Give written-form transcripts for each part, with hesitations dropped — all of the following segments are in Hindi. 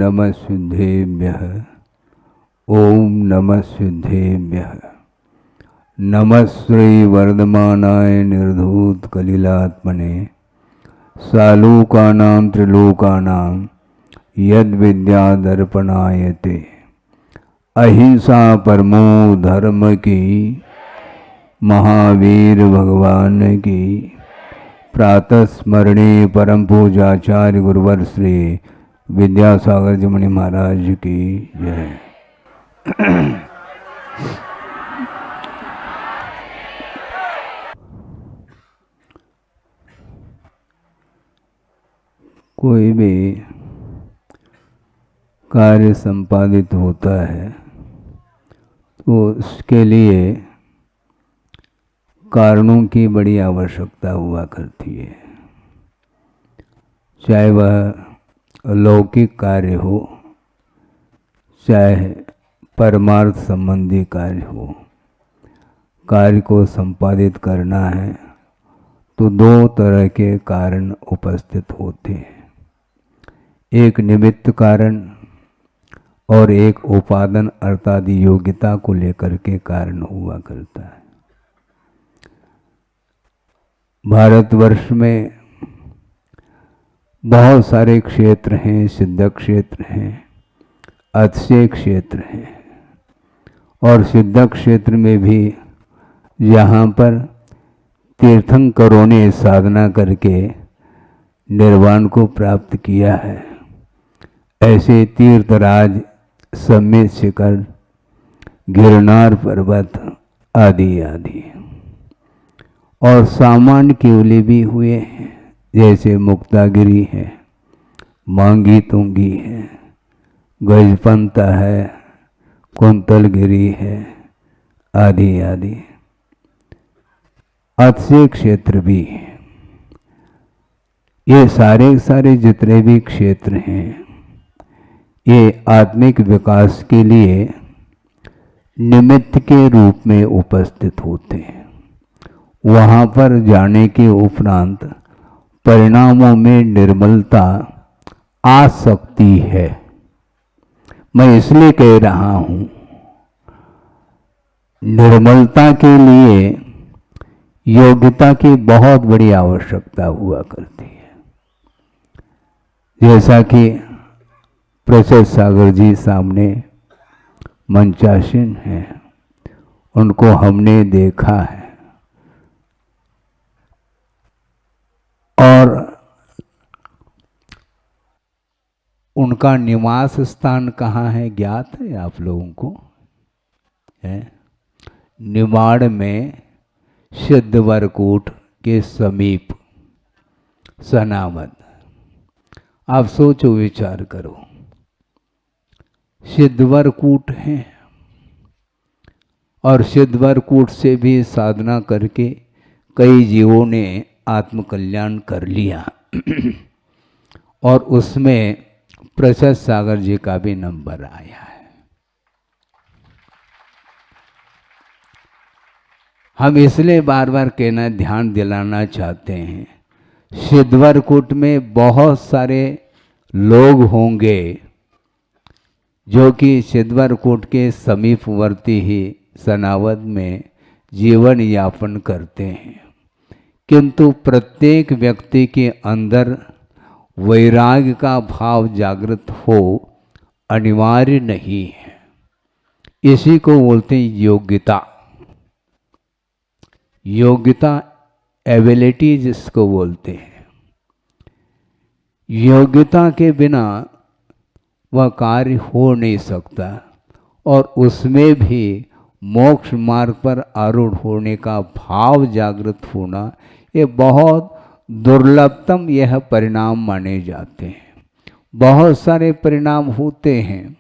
नमः सिद्धेभ्यः। ओम नमः सिद्धेभ्यः। नमः श्री वर्धमानाय निर्धूत कलिलात्मने सालोकानां त्रिलोकानां यद विद्या दर्पणायते। अहिंसा परमो धर्म की, महावीर भगवान की। प्रातः स्मरणे परम पूजाचार्य गुरुवर श्री विद्यासागर जी मुनि महाराज की जय। कोई भी कार्य संपादित होता है तो उसके लिए कारणों की बड़ी आवश्यकता हुआ करती है। चाहे वह लौकिक कार्य हो, चाहे परमार्थ संबंधी कार्य हो। कार्य को संपादित करना है तो दो तरह के कारण उपस्थित होते हैं। एक निमित्त कारण और एक उपादान अर्थात योग्यता को लेकर के कारण हुआ करता है। भारतवर्ष में बहुत सारे क्षेत्र हैं, सिद्ध क्षेत्र हैं, अतिशय क्षेत्र हैं। और सिद्ध क्षेत्र में भी यहाँ पर तीर्थंकरों ने साधना करके निर्वाण को प्राप्त किया है। ऐसे तीर्थराज, समेत शिखर, गिरनार पर्वत आदि आदि। और सामान्य केवले भी हुए हैं, जैसे मुक्तागिरी है, मांगी तुंगी है, गजपंता है, कुंतलगिरी है आदि आदि। अतिशय क्षेत्र भी। ये सारे जितने भी क्षेत्र हैं ये आत्मिक विकास के लिए निमित्त के रूप में उपस्थित होते हैं। वहाँ पर जाने के उपरांत परिणामों में निर्मलता आ सकती है। मैं इसलिए कह रहा हूँ, निर्मलता के लिए योग्यता की बहुत बड़ी आवश्यकता हुआ करती है। जैसा कि प्रसाद सागर जी सामने मंचासीन हैं, उनको हमने देखा है और उनका निवास स्थान कहाँ है ज्ञात है आप लोगों को? है निमाड़ में सिद्धवरकूट के समीप सनामद। आप सोचो, विचार करो, सिद्धवरकूट है और सिद्धवरकूट से भी साधना करके कई जीवों ने आत्मकल्याण कर लिया और उसमें प्रसाद सागर जी का भी नंबर आया है। हम इसलिए बार बार कहना, ध्यान दिलाना चाहते हैं, सिद्धवरकूट में बहुत सारे लोग होंगे जो कि सिद्धवरकूट के समीपवर्ती ही सनावद में जीवन यापन करते हैं, किंतु प्रत्येक व्यक्ति के अंदर वैराग्य का भाव जागृत हो अनिवार्य नहीं है। इसी को बोलते हैं योग्यता। योग्यता एबिलिटी जिसको बोलते हैं। योग्यता के बिना वह कार्य हो नहीं सकता और उसमें भी मोक्ष मार्ग पर आरूढ़ होने का भाव जागृत होना, ये बहुत दुर्लभतम यह परिणाम माने जाते हैं। बहुत सारे परिणाम होते हैं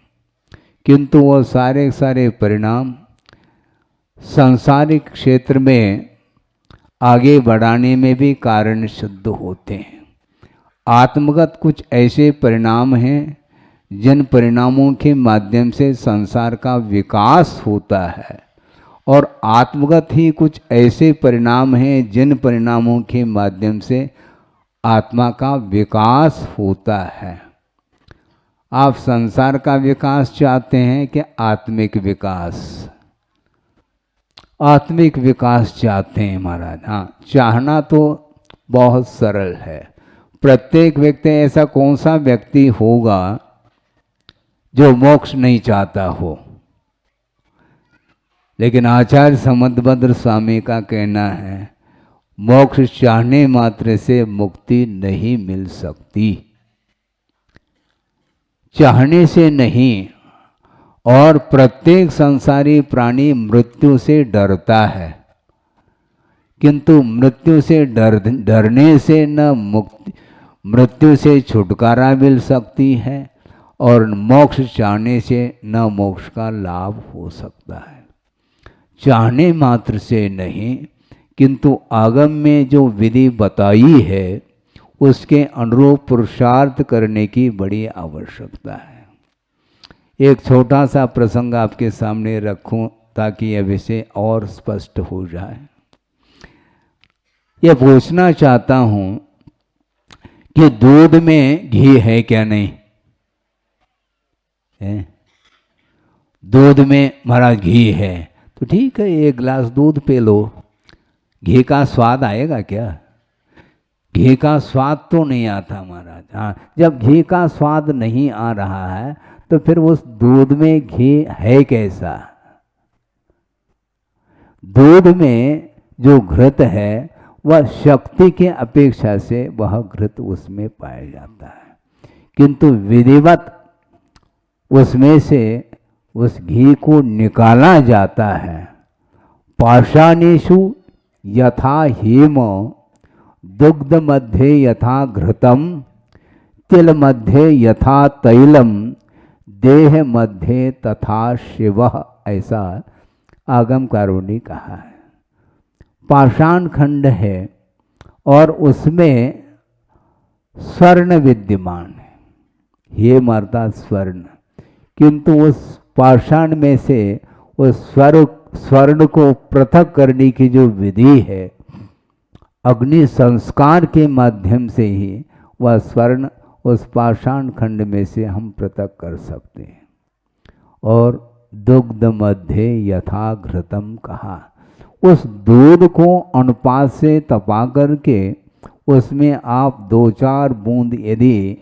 किंतु वह सारे परिणाम सांसारिक क्षेत्र में आगे बढ़ाने में भी कारण सिद्ध होते हैं। आत्मगत कुछ ऐसे परिणाम हैं जिन परिणामों के माध्यम से संसार का विकास होता है और आत्मगत ही कुछ ऐसे परिणाम हैं जिन परिणामों के माध्यम से आत्मा का विकास होता है। आप संसार का विकास चाहते हैं कि आत्मिक विकास? आत्मिक विकास चाहते हैं महाराज। हाँ, चाहना तो बहुत सरल है। प्रत्येक व्यक्ति, ऐसा कौन सा व्यक्ति होगा जो मोक्ष नहीं चाहता हो? लेकिन आचार्य समदभद्र स्वामी का कहना है मोक्ष चाहने मात्र से मुक्ति नहीं मिल सकती, चाहने से नहीं। और प्रत्येक संसारी प्राणी मृत्यु से डरता है, किंतु मृत्यु से डरने से न मुक्ति, मृत्यु से छुटकारा मिल सकती है और मोक्ष चाहने से न मोक्ष का लाभ हो सकता है। चाहने मात्र से नहीं, किंतु आगम में जो विधि बताई है उसके अनुरूप पुरुषार्थ करने की बड़ी आवश्यकता है। एक छोटा सा प्रसंग आपके सामने रखूं ताकि यह विषय और स्पष्ट हो जाए। यह पूछना चाहता हूं कि दूध में घी है क्या? नहीं है? दूध में महाराज घी है तो ठीक है, एक गिलास दूध पी लो। घी का स्वाद आएगा क्या? घी का स्वाद तो नहीं आता महाराज। हाँ, जब घी का स्वाद नहीं आ रहा है तो फिर उस दूध में घी है कैसा? दूध में जो घृत है वह शक्ति के अपेक्षा से वह घृत उसमें पाया जाता है, किंतु विधिवत उसमें से उस घी को निकाला जाता है। पाषाणेषु यथा हेम, दुग्ध मध्ये यथा घृतम, तिल मध्ये यथा तैलम, देह मध्ये तथा शिवः, ऐसा आगमकारों ने कहा है। पाषाण खंड है और उसमें स्वर्ण विद्यमान है, हेम अर्थात स्वर्ण, किंतु उस पाषाण में से उस स्वर्ण को पृथक करने की जो विधि है, अग्नि संस्कार के माध्यम से ही वह स्वर्ण उस पाषाण खंड में से हम पृथक कर सकते हैं। और दुग्ध मध्य यथा घृतम कहा, उस दूध को अनुपात से तपा करके उसमें आप 2-4 बूंद यदि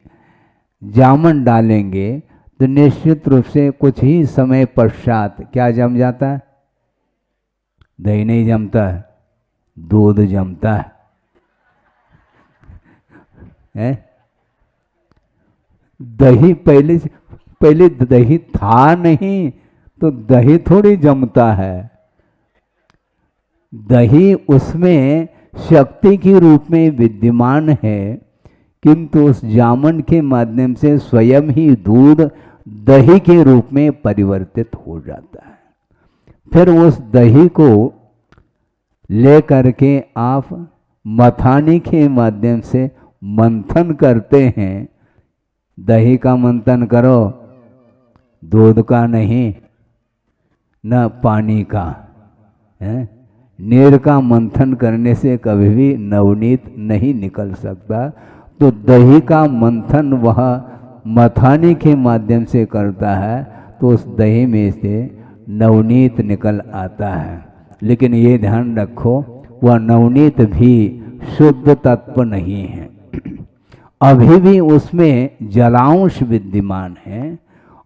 जामन डालेंगे तो निश्चित रूप से कुछ ही समय पश्चात क्या जम जाता है? दही नहीं जमता है, दूध जमता है? दही पहले दही था नहीं तो दही थोड़ी जमता है। दही उसमें शक्ति के रूप में विद्यमान है, किंतु उस जामन के माध्यम से स्वयं ही दूध दही के रूप में परिवर्तित हो जाता है। फिर उस दही को ले करके आप मथानी के माध्यम से मंथन करते हैं। दही का मंथन करो, दूध का नहीं, न पानी का है। नीर का मंथन करने से कभी भी नवनीत नहीं निकल सकता, तो दही का मंथन वह मथानी के माध्यम से करता है तो उस दही में से नवनीत निकल आता है। लेकिन ये ध्यान रखो, वह नवनीत भी शुद्ध तत्व नहीं है, अभी भी उसमें जलांश विद्यमान है।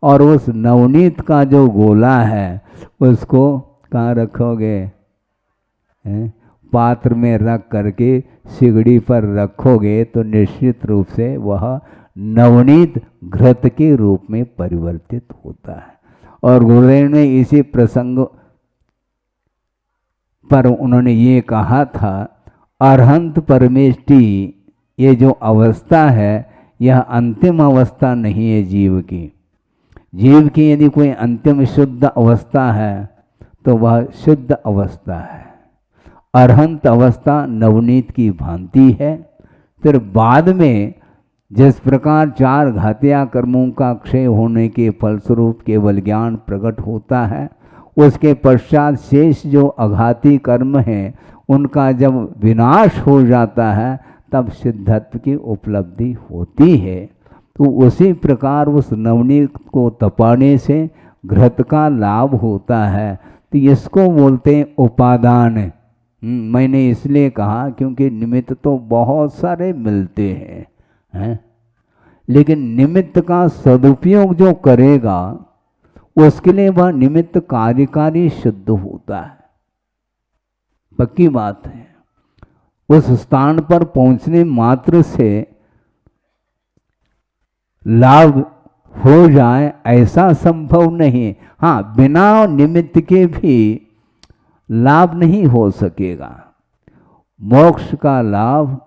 और उस नवनीत का जो गोला है उसको कहाँ रखोगे? पात्र में रख करके सिगड़ी पर रखोगे तो निश्चित रूप से वह नवनीत घृत के रूप में परिवर्तित होता है। और गुरुदेव ने इसी प्रसंग पर उन्होंने ये कहा था, अरहंत परमेष्टि, ये जो अवस्था है यह अंतिम अवस्था नहीं है जीव की। जीव की यदि कोई अंतिम शुद्ध अवस्था है तो वह शुद्ध अवस्था है। अरहंत अवस्था नवनीत की भांति है। फिर बाद में जिस प्रकार 4 घातिया कर्मों का क्षय होने के फलस्वरूप केवल ज्ञान प्रकट होता है, उसके पश्चात शेष जो अघाती कर्म हैं उनका जब विनाश हो जाता है तब सिद्धत्व की उपलब्धि होती है। तो उसी प्रकार उस नवनीत को तपाने से घृत का लाभ होता है। तो इसको बोलते हैं उपादान। मैंने इसलिए कहा क्योंकि निमित्त तो बहुत सारे मिलते हैं, लेकिन निमित्त का सदुपयोग जो करेगा उसके लिए वह निमित्त कार्यकारी शुद्ध होता है। पक्की बात है। उस स्थान पर पहुंचने मात्र से लाभ हो जाए ऐसा संभव नहीं। हाँ, बिना निमित्त के भी लाभ नहीं हो सकेगा। मोक्ष का लाभ,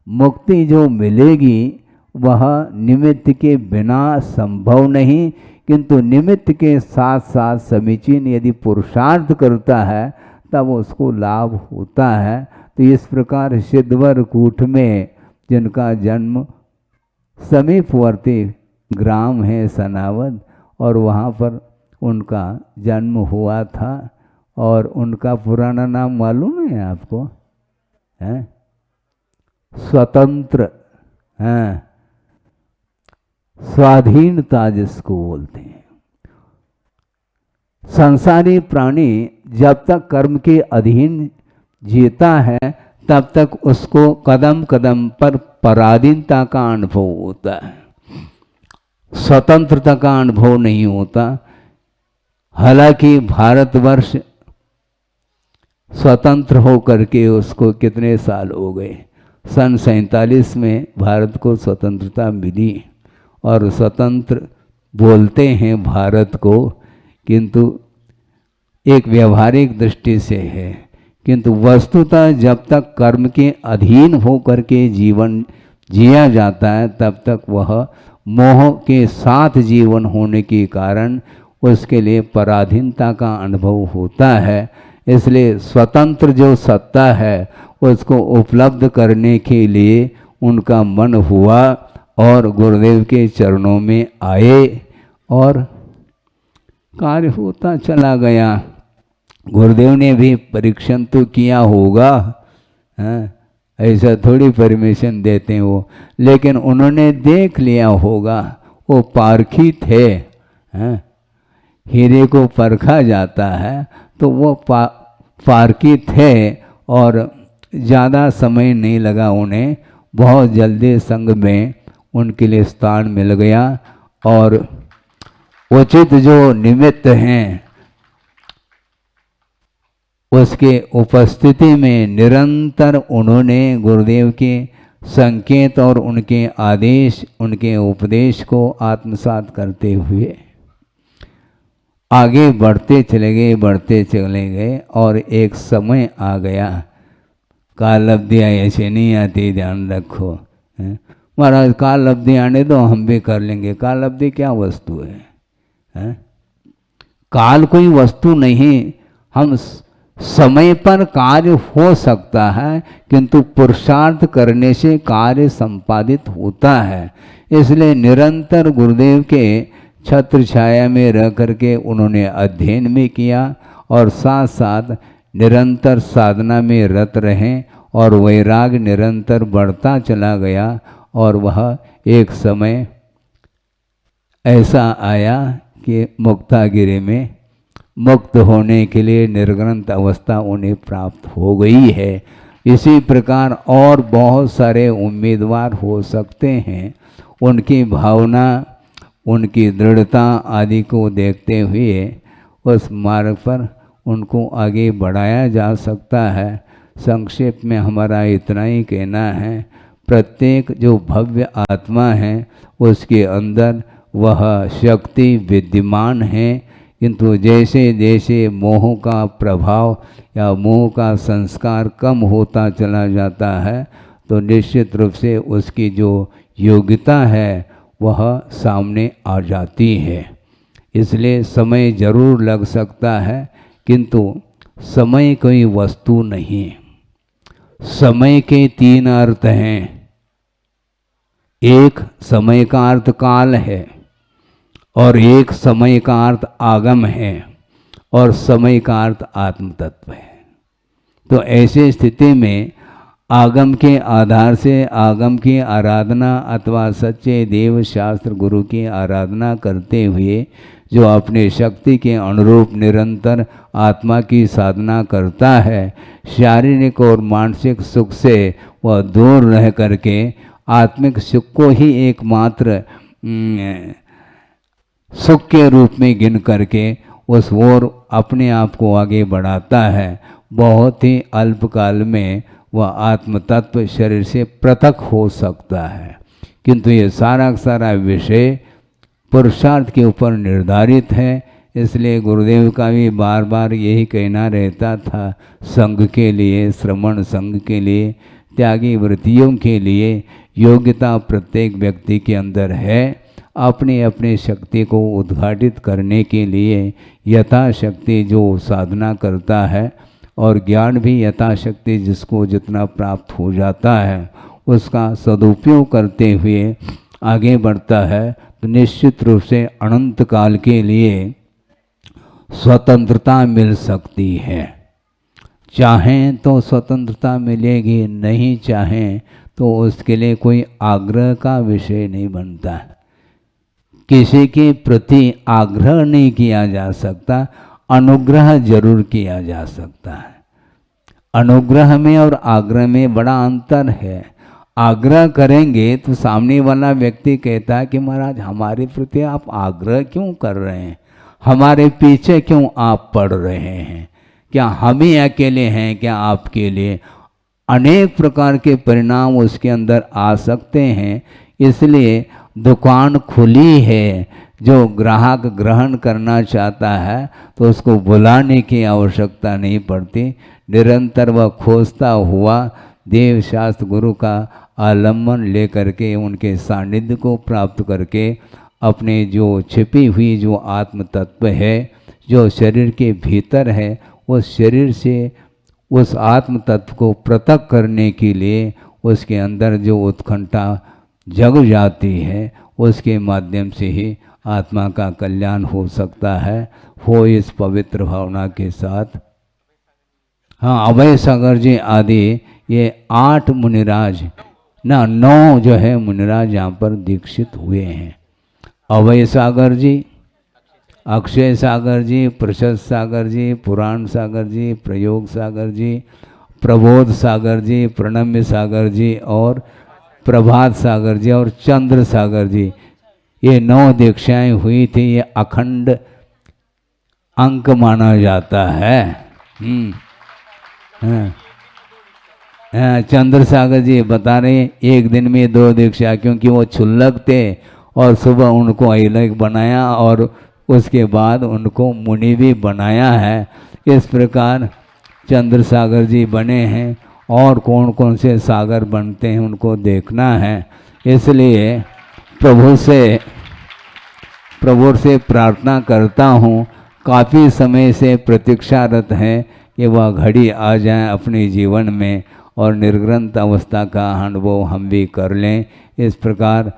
मुक्ति जो मिलेगी वह निमित्त के बिना संभव नहीं, किंतु निमित्त के साथ साथ समीचीन यदि पुरुषार्थ करता है तब उसको लाभ होता है। तो इस प्रकार सिद्धवर कूट में जिनका जन्म समीपवर्ती ग्राम है सनावद, और वहाँ पर उनका जन्म हुआ था, और उनका पुराना नाम मालूम है आपको? है स्वतंत्र, हैं, स्वाधीनता जिसको बोलते हैं। संसारी प्राणी जब तक कर्म के अधीन जीता है तब तक उसको कदम कदम पर पराधीनता का अनुभव होता है, स्वतंत्रता का अनुभव नहीं होता। हालांकि भारतवर्ष स्वतंत्र होकर के उसको कितने साल हो गए, सन 47 में भारत को स्वतंत्रता मिली, और स्वतंत्र बोलते हैं भारत को, किंतु एक व्यवहारिक दृष्टि से है। किंतु वस्तुतः जब तक कर्म के अधीन होकर के जीवन जिया जाता है तब तक वह मोह के साथ जीवन होने के कारण उसके लिए पराधीनता का अनुभव होता है। इसलिए स्वतंत्र जो सत्ता है उसको उपलब्ध करने के लिए उनका मन हुआ और गुरुदेव के चरणों में आए, और कार्य होता चला गया। गुरुदेव ने भी परीक्षण तो किया होगा, ऐसा थोड़ी परमिशन देते हैं वो, लेकिन उन्होंने देख लिया होगा, वो पारखी थे। हीरे को परखा जाता है तो वो पारखी थे, और ज़्यादा समय नहीं लगा उन्हें, बहुत जल्दी संघ में उनके लिए स्थान मिल गया। और उचित जो निमित्त हैं उसके उपस्थिति में निरंतर उन्होंने गुरुदेव के संकेत और उनके आदेश, उनके उपदेश को आत्मसात करते हुए आगे बढ़ते चले गए, और एक समय आ गया, काल अवधियाँ ऐसे नहीं आती, ध्यान रखो। महाराज काल अवधि आने दो, हम भी कर लेंगे। काल अवधि क्या वस्तु है? काल कोई वस्तु नहीं। हम समय पर कार्य हो सकता है, किंतु पुरुषार्थ करने से कार्य संपादित होता है। इसलिए निरंतर गुरुदेव के छत्र छाया में रह करके उन्होंने अध्ययन में किया, और साथ साथ निरंतर साधना में रत रहें, और वैराग निरंतर बढ़ता चला गया। और वह एक समय ऐसा आया कि मुक्तागिरि में मुक्त होने के लिए निर्ग्रंथ अवस्था उन्हें प्राप्त हो गई है। इसी प्रकार और बहुत सारे उम्मीदवार हो सकते हैं। उनकी भावना, उनकी दृढ़ता आदि को देखते हुए उस मार्ग पर उनको आगे बढ़ाया जा सकता है। संक्षेप में हमारा इतना ही कहना है, प्रत्येक जो भव्य आत्मा है उसके अंदर वह शक्ति विद्यमान है, किंतु जैसे जैसे मोह का प्रभाव या मोह का संस्कार कम होता चला जाता है तो निश्चित रूप से उसकी जो योग्यता है वह सामने आ जाती है। इसलिए समय जरूर लग सकता है, किंतु समय कोई वस्तु नहीं। समय के तीन अर्थ हैं। एक समय का अर्थ काल है, और एक समय का अर्थ आगम है, और समय का अर्थ आत्म तत्व है। तो ऐसे स्थिति में आगम के आधार से आगम की आराधना अथवा सच्चे देव शास्त्र गुरु की आराधना करते हुए जो अपने शक्ति के अनुरूप निरंतर आत्मा की साधना करता है, शारीरिक और मानसिक सुख से वह दूर रह करके आत्मिक सुख को ही एकमात्र सुख के रूप में गिन करके उस ओर अपने आप को आगे बढ़ाता है। बहुत ही अल्पकाल में वह आत्म तत्व शरीर से पृथक हो सकता है, किंतु ये सारा का सारा विषय पुरुषार्थ के ऊपर निर्धारित है। इसलिए गुरुदेव का भी बार बार यही कहना रहता था, संघ के लिए, श्रमण संघ के लिए, त्यागी वृत्तियों के लिए योग्यता प्रत्येक व्यक्ति के अंदर है। अपनी अपनी शक्ति को उद्घाटित करने के लिए यथाशक्ति जो साधना करता है और ज्ञान भी यथाशक्ति जिसको जितना प्राप्त हो जाता है उसका सदुपयोग करते हुए आगे बढ़ता है, तो निश्चित रूप से अनंत काल के लिए स्वतंत्रता मिल सकती है। चाहें तो स्वतंत्रता मिलेगी, नहीं चाहें तो उसके लिए कोई आग्रह का विषय नहीं बनता। किसी के प्रति आग्रह नहीं किया जा सकता, अनुग्रह जरूर किया जा सकता है। अनुग्रह में और आग्रह में बड़ा अंतर है। आग्रह करेंगे तो सामने वाला व्यक्ति कहता है कि महाराज हमारे प्रति आप आग्रह क्यों कर रहे हैं, हमारे पीछे क्यों आप पड़ रहे हैं, क्या हम ही अकेले हैं क्या आपके लिए। अनेक प्रकार के परिणाम उसके अंदर आ सकते हैं। इसलिए दुकान खुली है, जो ग्राहक ग्रहण करना चाहता है तो उसको बुलाने की आवश्यकता नहीं पड़ती। निरंतर वह खोजता हुआ देव शास्त्र गुरु का आलम्बन लेकर के उनके सानिध्य को प्राप्त करके अपने जो छिपी हुई जो आत्म तत्व है जो शरीर के भीतर है, उस शरीर से उस आत्म तत्व को पृथक करने के लिए उसके अंदर जो उत्कंठा जग जाती है उसके माध्यम से ही आत्मा का कल्याण हो सकता है। हो इस पवित्र भावना के साथ। हाँ, अभय सागर जी आदि ये 8 मुनिराज ना 9 जो है मुनिराज यहाँ पर दीक्षित हुए हैं। अभय सागर जी, अक्षय सागर जी, प्रशस्त सागर जी, पुराण सागर जी, प्रयोग सागर जी, प्रबोध सागर जी, प्रणम्य सागर जी और प्रभात सागर जी और चंद्र सागर जी, ये 9 दीक्षाएं हुई थी। ये अखंड अंक माना जाता है। चंद्र सागर जी बता रहे एक दिन में 2 दीक्षा, क्योंकि वो क्षुल्लक थे और सुबह उनको अहिलक बनाया और उसके बाद उनको मुनि भी बनाया है। इस प्रकार चंद्र सागर जी बने हैं और कौन कौन से सागर बनते हैं उनको देखना है। इसलिए प्रभु से प्रार्थना करता हूँ, काफ़ी समय से प्रतीक्षारत हैं कि वह घड़ी आ जाए अपने जीवन में और निर्ग्रंथ अवस्था का अनुभव हम भी कर लें। इस प्रकार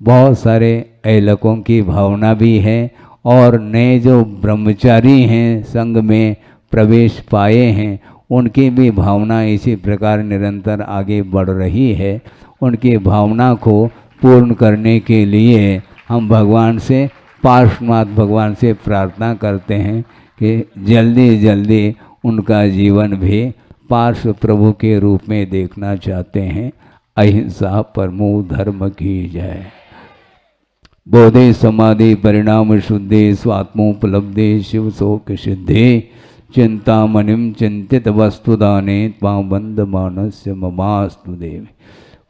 बहुत सारे ऐलकों की भावना भी है और नए जो ब्रह्मचारी हैं संघ में प्रवेश पाए हैं उनकी भी भावना इसी प्रकार निरंतर आगे बढ़ रही है। उनकी भावना को पूर्ण करने के लिए हम भगवान से, पार्श्वनाथ भगवान से प्रार्थना करते हैं कि जल्दी जल्दी उनका जीवन भी पार्श्व प्रभु के रूप में देखना चाहते हैं। अहिंसा परमो धर्म की जय। बोधे समाधि परिणाम शुद्धि स्वात्मोपलब्धि शिव शोक सिद्धि चिंतामणिम चिंतित वस्तुदाने त्वाबंध मानस्य ममास्तु देवी।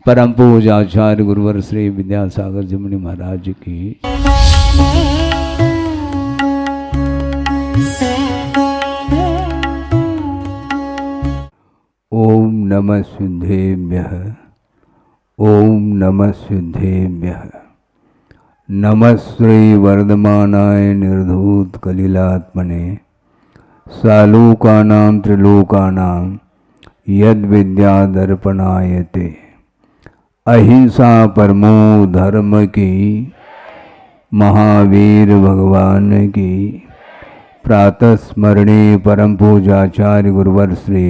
परम पूजाचार्य गुरुवर श्री विद्यासागर जी मुनि महाराज की। ओम नमः सिद्धेभ्यः, ओम नमः सिद्धेभ्यः। नमः श्री वर्धमानाय निर्धूत कलिलात्मने सालोकानां त्रिलोकानां यद विद्या दर्पणायते। अहिंसा परमो धर्म की, महावीर भगवान की। प्रातः स्मरणे परम पूजाचार्य गुरुवर श्री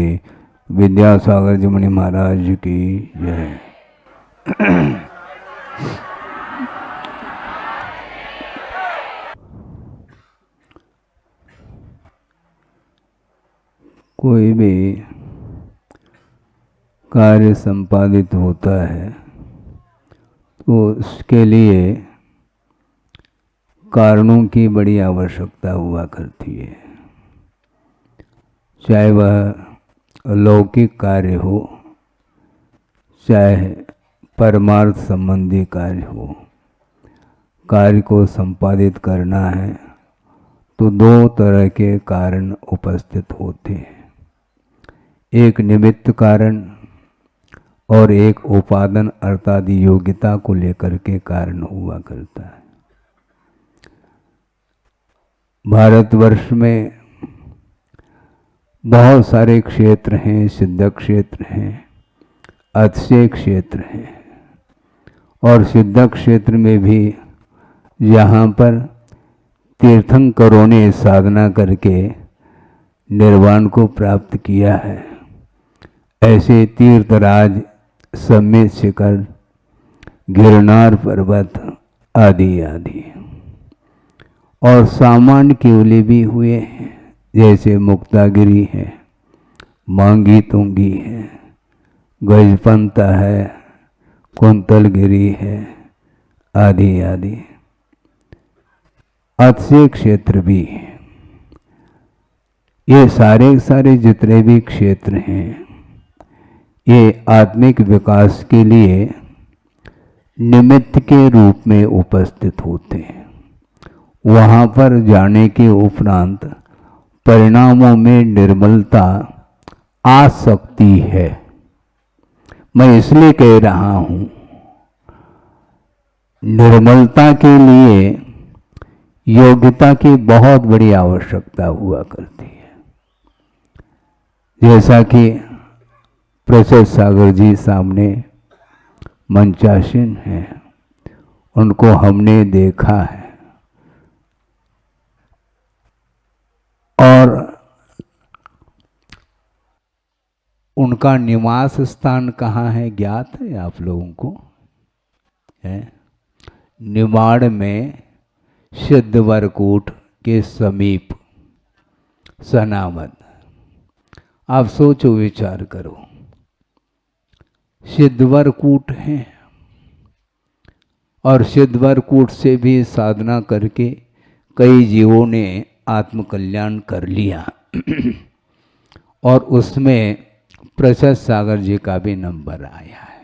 विद्यासागर जी मुनि महाराज की जय। कोई भी कार्य संपादित होता है तो उसके लिए कारणों की बड़ी आवश्यकता हुआ करती है, चाहे वह लौकिक कार्य हो चाहे परमार्थ संबंधी कार्य हो। कार्य को संपादित करना है तो दो तरह के कारण उपस्थित होते हैं, एक निमित्त कारण और एक उपादान अर्थात योग्यता को लेकर के कारण हुआ करता है। भारतवर्ष में बहुत सारे क्षेत्र हैं, सिद्ध क्षेत्र हैं, अतिशय क्षेत्र हैं, और सिद्ध क्षेत्र में भी यहाँ पर तीर्थंकरों ने साधना करके निर्वाण को प्राप्त किया है। ऐसे तीर्थराज समेत शिखर, गिरनार पर्वत आदि आदि, और सामान्य केवले भी हुए हैं, जैसे मुक्तागिरी है, मांगी तुंगी है, गजपंता है, कुंतलगिरी है आदि आदि। अतिशय क्षेत्र भी है। ये सारे जितने भी क्षेत्र हैं ये आत्मिक विकास के लिए निमित्त के रूप में उपस्थित होते हैं। वहाँ पर जाने के उपरांत परिणामों में निर्मलता आ सकती है। मैं इसलिए कह रहा हूँ, निर्मलता के लिए योग्यता की बहुत बड़ी आवश्यकता हुआ करती है। जैसा कि प्रसाद सागर जी सामने मंचासीन हैं, उनको हमने देखा है और उनका निवास स्थान कहाँ है ज्ञात है आप लोगों को? है निमाड़ में सिद्धवरकूट के समीप सनावद। आप सोचो विचार करो, सिद्धवरकूट है और सिद्धवरकूट से भी साधना करके कई जीवों ने आत्मकल्याण कर लिया और उसमें प्रसाद सागर जी का भी नंबर आया है।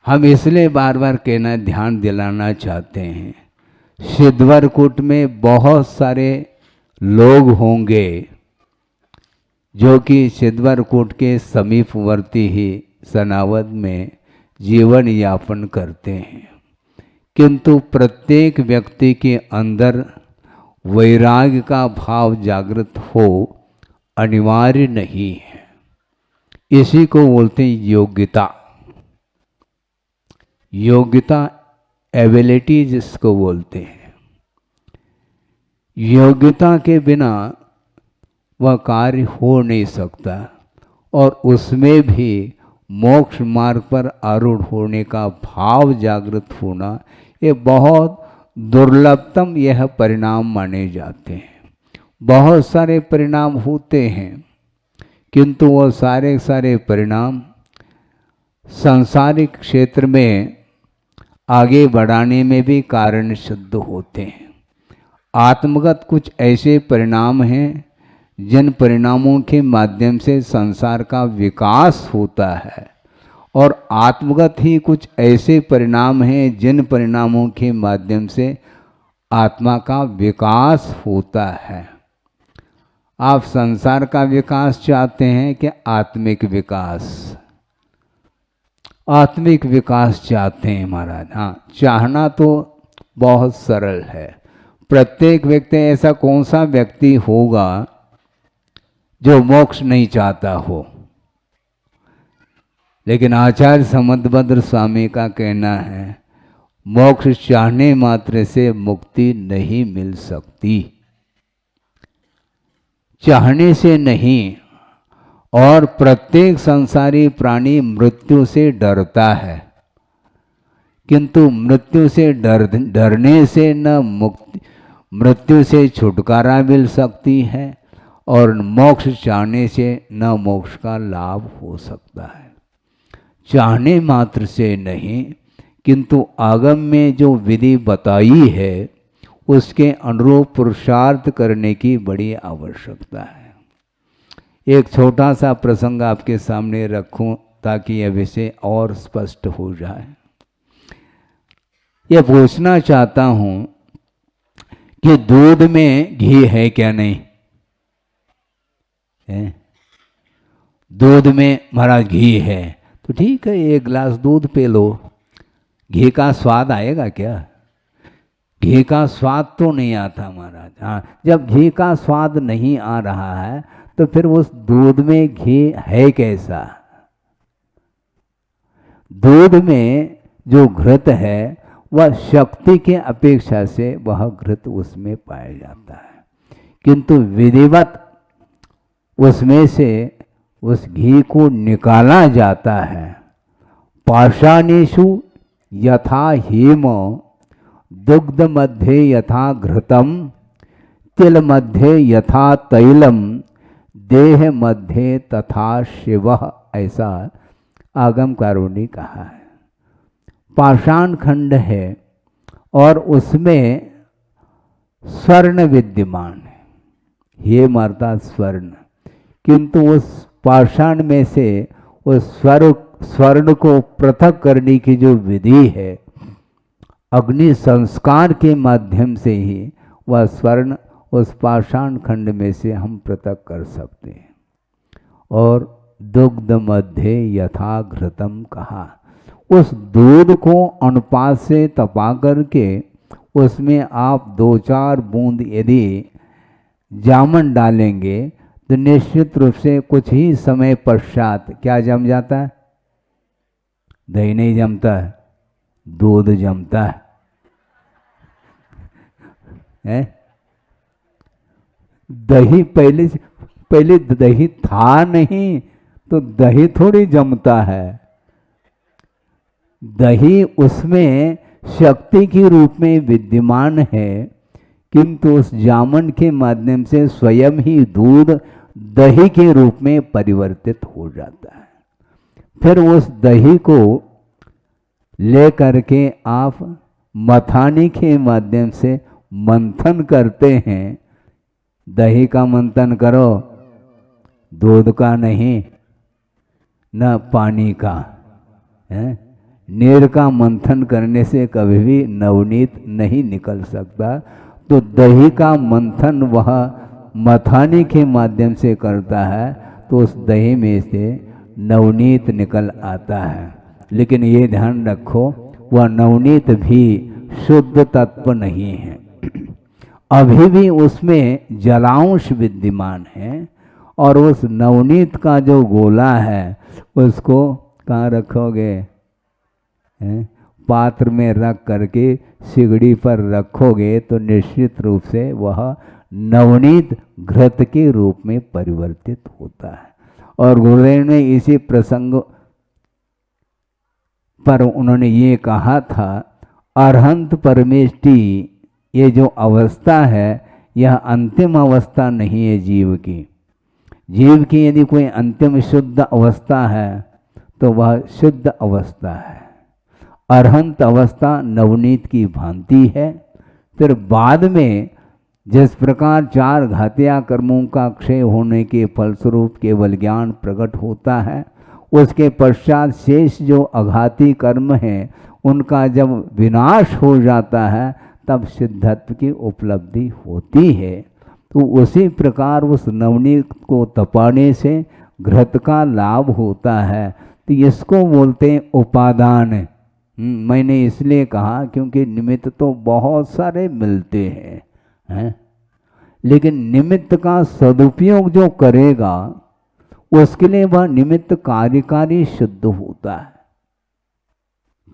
हम इसलिए बार बार कहना ध्यान दिलाना चाहते हैं, सिद्धवरकूट में बहुत सारे लोग होंगे जो कि सिद्धवरकूट के समीपवर्ती ही सनावद में जीवन यापन करते हैं, किंतु प्रत्येक व्यक्ति के अंदर वैराग्य का भाव जागृत हो अनिवार्य नहीं है। इसी को बोलते हैं योग्यता। योग्यता एबिलिटी जिसको बोलते हैं। योग्यता के बिना वह कार्य हो नहीं सकता और उसमें भी मोक्ष मार्ग पर आरूढ़ होने का भाव जागृत होना ये बहुत दुर्लभतम यह परिणाम माने जाते हैं। बहुत सारे परिणाम होते हैं किंतु वो सारे परिणाम सांसारिक क्षेत्र में आगे बढ़ाने में भी कारण सिद्ध होते हैं। आत्मगत कुछ ऐसे परिणाम हैं जिन परिणामों के माध्यम से संसार का विकास होता है और आत्मगत ही कुछ ऐसे परिणाम हैं जिन परिणामों के माध्यम से आत्मा का विकास होता है। आप संसार का विकास चाहते हैं कि आत्मिक विकास? आत्मिक विकास चाहते हैं महाराज। हाँ, चाहना तो बहुत सरल है। प्रत्येक व्यक्ति, ऐसा कौन सा व्यक्ति होगा जो मोक्ष नहीं चाहता हो? लेकिन आचार्य समदभद्र स्वामी का कहना है मोक्ष चाहने मात्र से मुक्ति नहीं मिल सकती। चाहने से नहीं, और प्रत्येक संसारी प्राणी मृत्यु से डरता है, किंतु मृत्यु से डरने से न मुक्ति, मृत्यु से छुटकारा मिल सकती है, और मोक्ष चाहने से न मोक्ष का लाभ हो सकता है। चाहने मात्र से नहीं, किंतु आगम में जो विधि बताई है उसके अनुरूप पुरुषार्थ करने की बड़ी आवश्यकता है। एक छोटा सा प्रसंग आपके सामने रखूं ताकि यह विषय और स्पष्ट हो जाए। यह पूछना चाहता हूं कि दूध में घी है क्या? नहीं है? दूध में महाराज घी है तो ठीक है, एक गिलास दूध पी लो, घी का स्वाद आएगा क्या? घी का स्वाद तो नहीं आता महाराज। हाँ, जब घी का स्वाद नहीं आ रहा है तो फिर उस दूध में घी है कैसा? दूध में जो घृत है वह शक्ति के अपेक्षा से वह घृत उसमें पाया जाता है, किंतु विधिवत उसमें से उस घी को निकाला जाता है। पाषाणेषु यथा हेम, दुग्ध मध्ये यथा घृतम, तिल मध्ये यथा तैलम, देह मध्ये तथा शिवः, ऐसा आगमकारों ने कहा है। पाषाण खंड है और उसमें स्वर्ण विद्यमान है, हेम अर्थात स्वर्ण, किंतु उस पाषाण में से उस स्वर्ण को पृथक करने की जो विधि है, अग्नि संस्कार के माध्यम से ही वह स्वर्ण उस पाषाण खंड में से हम पृथक कर सकते हैं। और दुग्ध मध्य यथा घृतम कहा, उस दूध को अनुपात से तपा करके उसमें आप 2-4 बूंद यदि जामन डालेंगे तो निश्चित रूप से कुछ ही समय पश्चात क्या जम जाता है? दही नहीं जमता है, दूध जमता है? दही पहले दही था नहीं तो दही थोड़ी जमता है। दही उसमें शक्ति के रूप में विद्यमान है, किंतु उस जामन के माध्यम से स्वयं ही दूध दही के रूप में परिवर्तित हो जाता है। फिर उस दही को ले करके आप मथानी के माध्यम से मंथन करते हैं। दही का मंथन करो, दूध का नहीं, न पानी का है। नीर का मंथन करने से कभी भी नवनीत नहीं निकल सकता, तो दही का मंथन वह मथानी के माध्यम से करता है तो उस दही में से नवनीत निकल आता है। लेकिन ये ध्यान रखो, वह नवनीत भी शुद्ध तत्व नहीं है, अभी भी उसमें जलांश विद्यमान है। और उस नवनीत का जो गोला है उसको कहाँ रखोगे? पात्र में रख करके सिगड़ी पर रखोगे तो निश्चित रूप से वह नवनीत घृत के रूप में परिवर्तित होता है। और गुरुदेव ने इसी प्रसंग पर उन्होंने ये कहा था, अरहंत परमेष्टि, ये जो अवस्था है यह अंतिम अवस्था नहीं है जीव की। जीव की यदि कोई अंतिम शुद्ध अवस्था है तो वह शुद्ध अवस्था है। अरहंत अवस्था नवनीत की भांति है। फिर बाद में जिस प्रकार 4 घातिया कर्मों का क्षय होने के फलस्वरूप केवल ज्ञान प्रकट होता है, उसके पश्चात शेष जो अघाती कर्म हैं उनका जब विनाश हो जाता है तब सिद्धत्व की उपलब्धि होती है। तो उसी प्रकार उस नवनीत को तपाने से घृत का लाभ होता है। तो इसको बोलते हैं उपादान। मैंने इसलिए कहा क्योंकि निमित्त तो बहुत सारे मिलते हैं, लेकिन निमित्त का सदुपयोग जो करेगा उसके लिए वह निमित्त कार्यकारी शुद्ध होता है।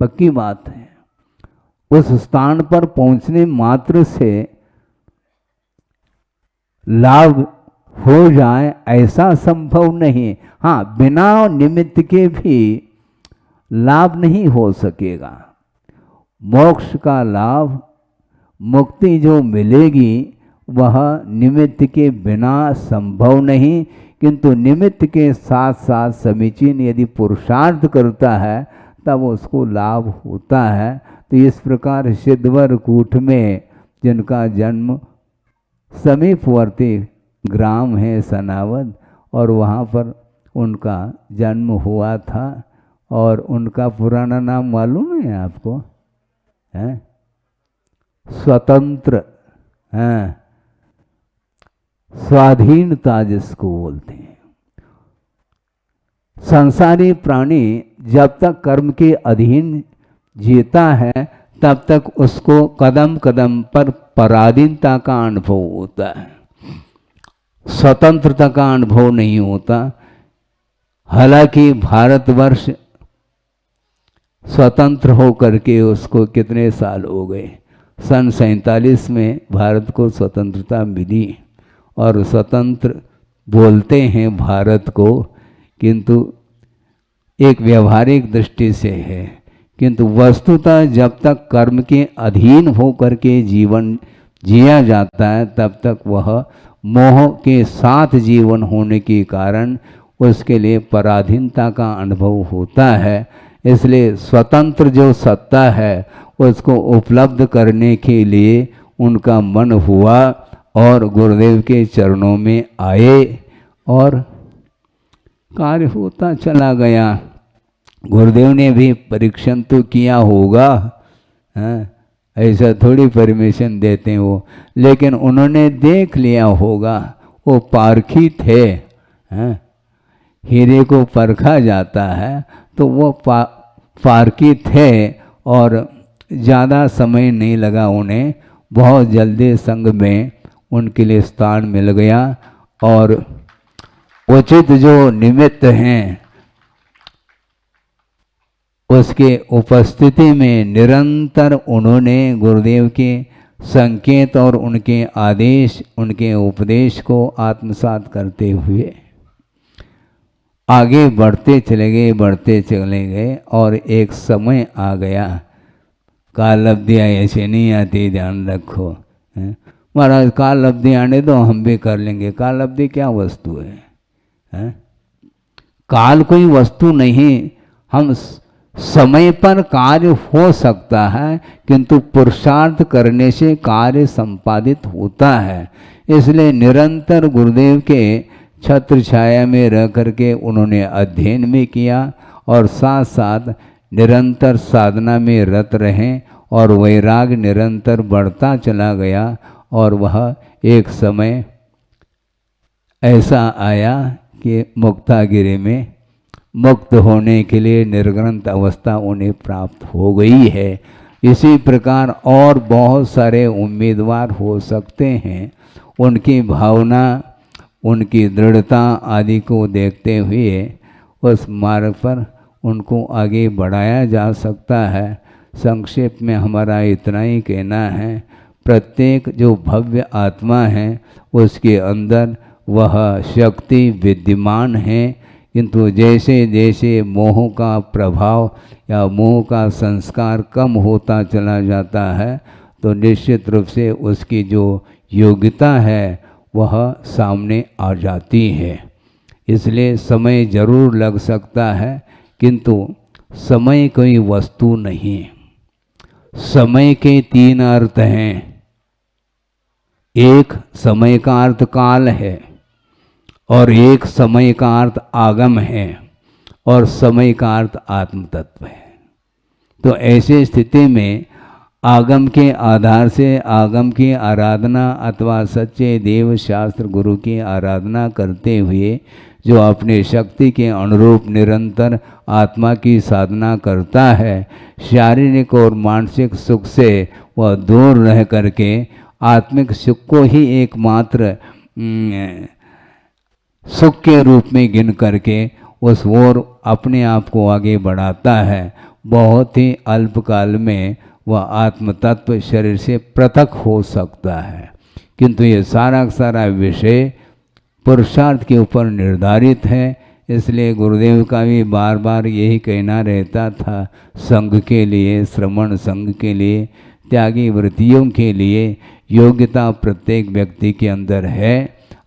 पक्की बात है। उस स्थान पर पहुंचने मात्र से लाभ हो जाए ऐसा संभव नहीं। हाँ, बिना निमित्त के भी लाभ नहीं हो सकेगा। मोक्ष का लाभ, मुक्ति जो मिलेगी वह निमित्त के बिना संभव नहीं, किंतु निमित्त के साथ साथ समीचीन यदि पुरुषार्थ करता है तब उसको लाभ होता है। तो इस प्रकार सिद्धवर कूट में जिनका जन्म समीपवर्ती ग्राम है सनावद, और वहाँ पर उनका जन्म हुआ था, और उनका पुराना नाम मालूम है आपको? है स्वतंत्र, हैं, स्वाधीनता जिसको बोलते हैं। संसारी प्राणी जब तक कर्म के अधीन जीता है तब तक उसको कदम कदम पर पराधीनता का अनुभव होता है, स्वतंत्रता का अनुभव नहीं होता। हालांकि भारतवर्ष स्वतंत्र हो करके उसको कितने साल हो गए, सन 47 में भारत को स्वतंत्रता मिली, और स्वतंत्र बोलते हैं भारत को, किंतु एक व्यवहारिक दृष्टि से है, किंतु वस्तुतः जब तक कर्म के अधीन हो करके जीवन जिया जाता है तब तक वह मोह के साथ जीवन होने के कारण उसके लिए पराधीनता का अनुभव होता है। इसलिए स्वतंत्र जो सत्ता है उसको उपलब्ध करने के लिए उनका मन हुआ और गुरुदेव के चरणों में आए, और कार्य होता चला गया। गुरुदेव ने भी परीक्षण तो किया होगा, ऐसा थोड़ी परमिशन देते हैं वो, लेकिन उन्होंने देख लिया होगा, वो पारखी थे। हीरे को परखा जाता है तो वो पारखी थे, और ज़्यादा समय नहीं लगा उन्हें, बहुत जल्दी संघ में उनके लिए स्थान मिल गया। और उचित जो निमित्त हैं उसके उपस्थिति में निरंतर उन्होंने गुरुदेव के संकेत और उनके आदेश, उनके उपदेश को आत्मसात करते हुए आगे बढ़ते चले गए, और एक समय आ गया, काल अवधियाँ ऐसे नहीं आती, ध्यान रखो। महाराज काल अवधि आने दो, हम भी कर लेंगे। काल अवधि क्या वस्तु है? काल कोई वस्तु नहीं। हम समय पर कार्य हो सकता है, किंतु पुरुषार्थ करने से कार्य संपादित होता है। इसलिए निरंतर गुरुदेव के छत्र छाया में रह करके उन्होंने अध्ययन में किया, और साथ साथ निरंतर साधना में रत रहें, और वैराग निरंतर बढ़ता चला गया। और वह एक समय ऐसा आया कि मुक्तागिरि में मुक्त होने के लिए निर्ग्रंथ अवस्था उन्हें प्राप्त हो गई है। इसी प्रकार और बहुत सारे उम्मीदवार हो सकते हैं। उनकी भावना, उनकी दृढ़ता आदि को देखते हुए उस मार्ग पर उनको आगे बढ़ाया जा सकता है। संक्षेप में हमारा इतना ही कहना है, प्रत्येक जो भव्य आत्मा है उसके अंदर वह शक्ति विद्यमान है, किंतु जैसे जैसे मोह का प्रभाव या मोह का संस्कार कम होता चला जाता है तो निश्चित रूप से उसकी जो योग्यता है वह सामने आ जाती है। इसलिए समय जरूर लग सकता है, किंतु समय कोई वस्तु नहीं। समय के तीन अर्थ हैं। एक समय का अर्थ काल है, और एक समय का अर्थ आगम है, और समय का अर्थ आत्म तत्व है। तो ऐसे स्थिति में आगम के आधार से आगम की आराधना अथवा सच्चे देव शास्त्र गुरु की आराधना करते हुए जो अपने शक्ति के अनुरूप निरंतर आत्मा की साधना करता है, शारीरिक और मानसिक सुख से वह दूर रह करके आत्मिक सुख को ही एकमात्र सुख के रूप में गिन करके उस ओर अपने आप को आगे बढ़ाता है। बहुत ही अल्पकाल में वह आत्म तत्व शरीर से पृथक हो सकता है, किंतु ये सारा का सारा विषय पुरुषार्थ के ऊपर निर्धारित है। इसलिए गुरुदेव का भी बार बार यही कहना रहता था, संघ के लिए, श्रमण संघ के लिए, त्यागी वृत्तियों के लिए योग्यता प्रत्येक व्यक्ति के अंदर है।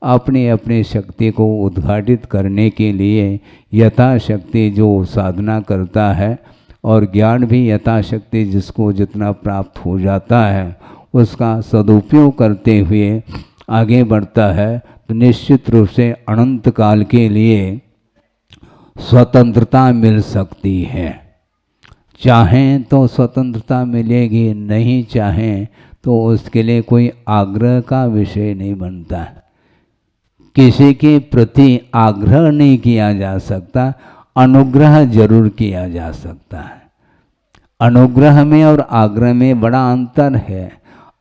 अपनी अपनी शक्ति को उद्घाटित करने के लिए यथाशक्ति जो साधना करता है और ज्ञान भी यथाशक्ति जिसको जितना प्राप्त हो जाता है उसका सदुपयोग करते हुए आगे बढ़ता है, तो निश्चित रूप से अनंत काल के लिए स्वतंत्रता मिल सकती है। चाहें तो स्वतंत्रता मिलेगी, नहीं चाहें तो उसके लिए कोई आग्रह का विषय नहीं बनता। किसी के प्रति आग्रह नहीं किया जा सकता, अनुग्रह जरूर किया जा सकता है। अनुग्रह में और आग्रह में बड़ा अंतर है।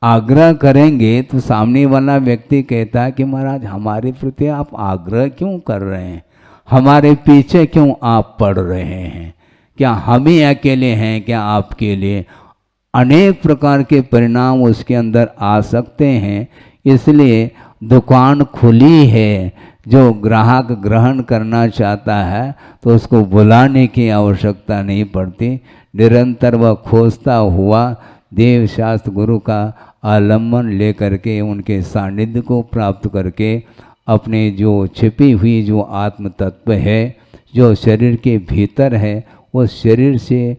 आग्रह करेंगे तो सामने वाला व्यक्ति कहता है कि महाराज हमारे प्रति आप आग्रह क्यों कर रहे हैं, हमारे पीछे क्यों आप पड़ रहे हैं, क्या हम ही अकेले हैं क्या आपके लिए? अनेक प्रकार के परिणाम उसके अंदर आ सकते हैं। इसलिए दुकान खुली है, जो ग्राहक ग्रहण करना चाहता है तो उसको बुलाने की आवश्यकता नहीं पड़ती। निरंतर वह खोजता हुआ देव शास्त्र गुरु का आलम्बन लेकर के उनके सानिध्य को प्राप्त करके अपने जो छिपी हुई जो आत्म तत्व है जो शरीर के भीतर है, उस शरीर से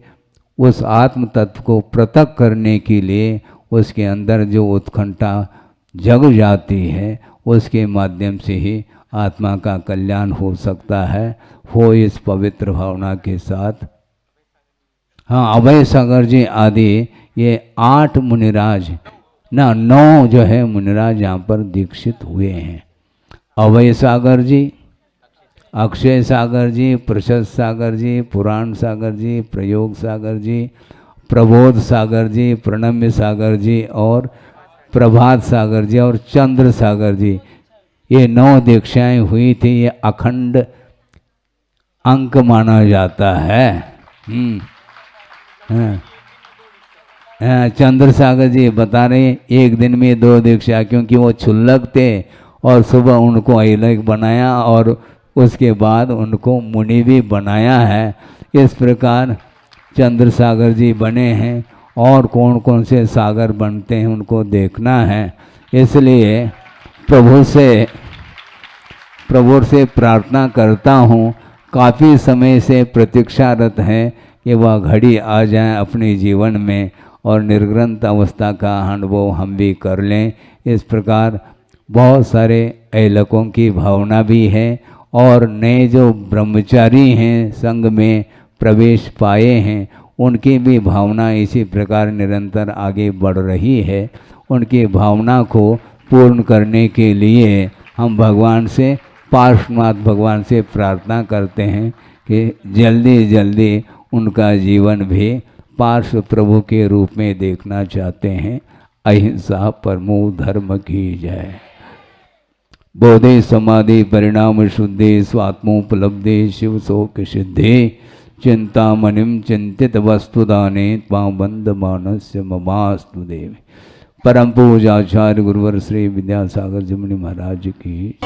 उस आत्म तत्व को पृथक करने के लिए उसके अंदर जो उत्कंठा जग जाती है उसके माध्यम से ही आत्मा का कल्याण हो सकता है। हो इस पवित्र भावना के साथ। हाँ, अभय सागर जी आदि ये 8 मुनिराज ना 9 जो है मुनिराज यहाँ पर दीक्षित हुए हैं। अभय सागर जी, अक्षय सागर जी, प्रशस्त सागर जी, पुराण सागर जी, प्रयोग सागर जी, प्रबोध सागर जी, प्रणम्य सागर जी और प्रभात सागर जी और चंद्र सागर जी, ये 9 दीक्षाएं हुई थी। ये अखंड अंक माना जाता है। चंद्र सागर जी बता रहे एक दिन में 2 दीक्षा, क्योंकि वो क्षुल्लक थे और सुबह उनको अलग बनाया और उसके बाद उनको मुनि भी बनाया है। इस प्रकार चंद्र सागर जी बने हैं और कौन कौन से सागर बनते हैं उनको देखना है। इसलिए प्रभु से प्रार्थना करता हूँ, काफ़ी समय से प्रतीक्षारत है कि वह घड़ी आ जाए अपने जीवन में और निर्ग्रंथ अवस्था का अनुभव हम भी कर लें। इस प्रकार बहुत सारे ऐलकों की भावना भी है और नए जो ब्रह्मचारी हैं संघ में प्रवेश पाए हैं उनकी भी भावना इसी प्रकार निरंतर आगे बढ़ रही है। उनकी भावना को पूर्ण करने के लिए हम भगवान से, पार्श्वनाथ भगवान से प्रार्थना करते हैं कि जल्दी जल्दी उनका जीवन भी पार्श्व प्रभु के रूप में देखना चाहते हैं। अहिंसा परमो धर्म की जय। बोधि समाधि परिणाम शुद्धि स्वात्मोपलब्धि शिव शोक सिद्धि चिंतामणिम चिंतित वस्तुदाने त्वाबंध मानस्य ममास्तु देवी। परम पूजाचार्य गुरुवर श्री विद्यासागर जी मुनि महाराज की।